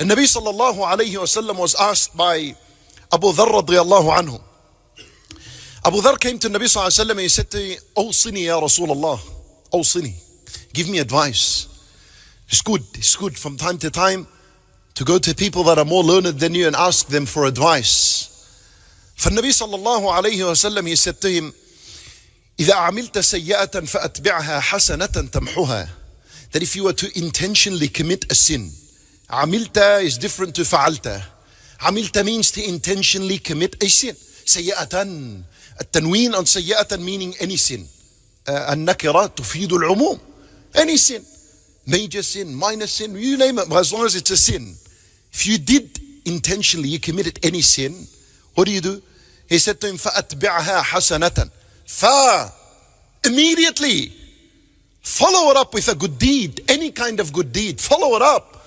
And Nabi sallallahu alayhi wasallam was asked by Abu Dharr radiyallahu anhu. Abu Dharr came to Nabi sallallahu alayhi wasallam and he said to him, Awsini ya Rasulullah, Awsini, give me advice. It's good from time to time to go to people that are more learned than you and ask them for advice. For Nabi sallallahu alayhi wasallam, he said to him, إذا عملت سيئة فأتبعها حسنة تمحها. That if you were to intentionally commit a sin, عملت is different to فعلت. عملت means to intentionally commit a sin. سيئة, التنوين on سيئة meaning any sin. النكرة تفيد العموم. Any sin. Major sin, minor sin, you name it, as long as it's a sin. If you did intentionally, you committed any sin, what do? He said to him, فَأَتْبِعْهَا حَسَنَةً. Immediately, follow it up with a good deed, any kind of good deed, follow it up.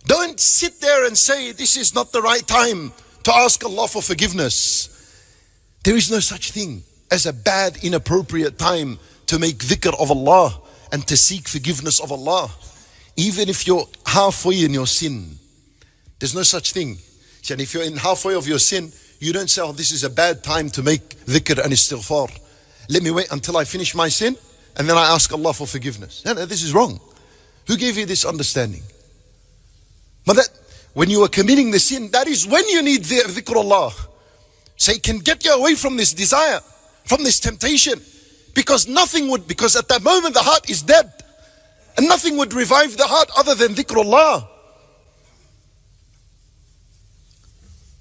Don't sit there and say, this is not the right time to ask Allah for forgiveness. There is no such thing as a bad, inappropriate time to make dhikr of Allah and to seek forgiveness of Allah. Even if you're halfway in your sin, there's no such thing. And if you're in halfway of your sin, you don't say, oh, this is a bad time to make dhikr and istighfar. Let me wait until I finish my sin and then I ask Allah for forgiveness. No, this is wrong. Who gave you this understanding? But that, when you are committing the sin, that is when you need dhikrullah. So it can get you away from this desire, from this temptation. Because at that moment the heart is dead. And nothing would revive the heart other than dhikrullah.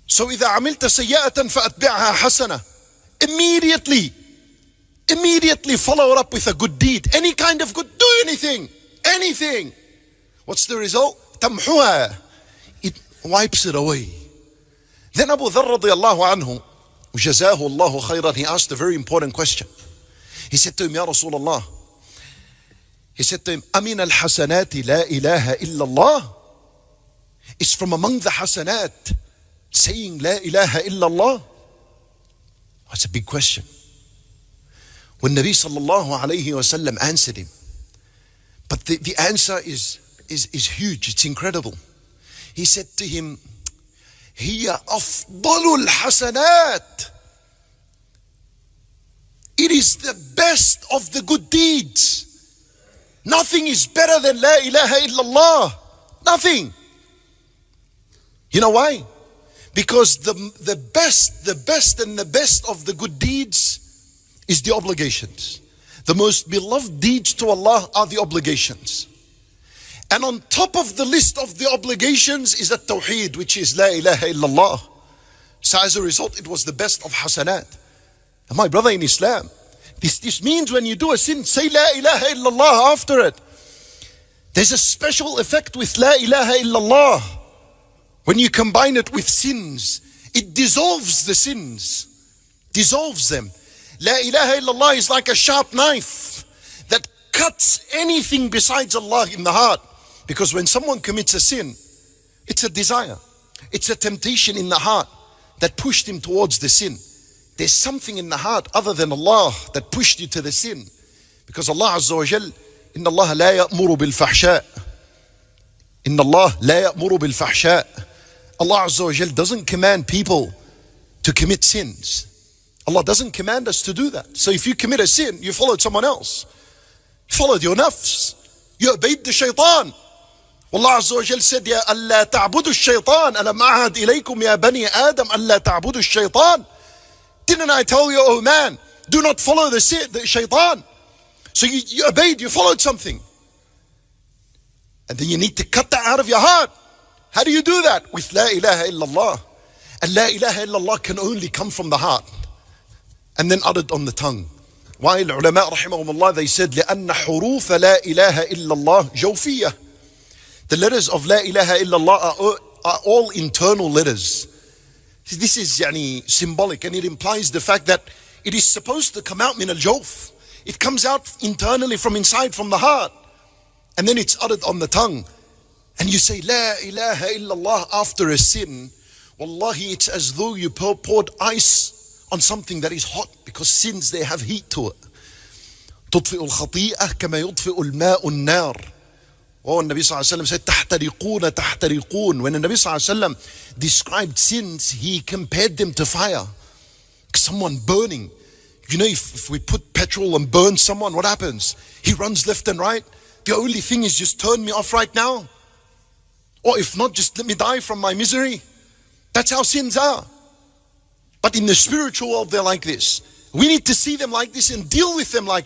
So إذا عملت سيئة فأتبعها حسنة. Immediately follow it up with a good deed. Any kind of good, do anything. What's the result? تمحوها. It wipes it away. Then Abu Dharr radiyallahu anhu, وجزاه الله خيرا, he asked a very important question. He said to him, Ya Rasulullah, he said to him, أَمِنَ الْحَسَنَاتِ لَا إِلَهَ إِلَّا اللَّهِ. It's from among the hasanat, saying La ilaha illallah. That's a big question. When Nabi sallallahu alayhi wasallam answered him, but the answer is huge, it's incredible. He said to him, هِيَ أَفْضَلُ الْحَسَنَاتِ. It is the best of the good deeds. Nothing is better than La ilaha illallah. Nothing. You know why? Because the best of the good deeds is the obligations. The most beloved deeds to Allah are the obligations. And on top of the list of the obligations is at-tawheed, which is La ilaha illallah. So as a result, it was the best of hasanat. And my brother in Islam, this means when you do a sin, say La ilaha illallah after it. There's a special effect with La ilaha illallah. When you combine it with sins, it dissolves the sins, dissolves them. La ilaha illallah is like a sharp knife that cuts anything besides Allah in the heart. Because when someone commits a sin, it's a desire, it's a temptation in the heart that pushed him towards the sin. There's something in the heart other than Allah that pushed you to the sin. Because Allah Azza wa Jal, إِنَّ اللَّهَ لَا يَأْمُرُ بِالْفَحْشَاءِ. إِنَّ اللَّهَ لَا يَأْمُرُ بِالْفَحْشَاءِ. Allah Azza wa Jal doesn't command people to commit sins. Allah doesn't command us to do that. So if you commit a sin, you followed someone else. You followed your nafs. You obeyed the shaitan. Allah Azza wa Jal said, يَا أَلَّا تَعْبُدُوا الشَّيْطَانَ أَلَمْ أَعْهَدْ إِلَيْكُمْ يَا بَنِي آدَمْ أَلَّا تَعْبُدُوا الشَّيْطَانَ. Didn't I tell you, oh man, do not follow the shaitan? So you obeyed, you followed something. And then you need to cut that out of your heart. How do you do that? With La ilaha illallah. And La ilaha illallah can only come from the heart and then uttered on the tongue. While ulama rahimahumullah, they said, لأن حروف لا إله إلا الله جوفية. The letters of La ilaha illallah are all internal letters. This is symbolic, and it implies the fact that it is supposed to come out min al-jawf. It comes out internally from inside, from the heart. And then it's uttered on the tongue. And you say La ilaha illallah after a sin. Wallahi, it's as though you poured ice on something that is hot, because sins, they have heat to it. تطفئ الخطيئة كما يطفئ الماء النار Oh, Nabi Sallallahu Alaihi Wasallam said, تَحْتَرِقُونَ تَحْتَرِقُونَ. When the Nabi Sallallahu Alaihi Wasallam described sins, he compared them to fire. Someone burning. You know, if we put petrol and burn someone, what happens? He runs left and right. The only thing is just turn me off right now. Or if not, just let me die from my misery. That's how sins are. But in the spiritual world, they're like this. We need to see them like this and deal with them like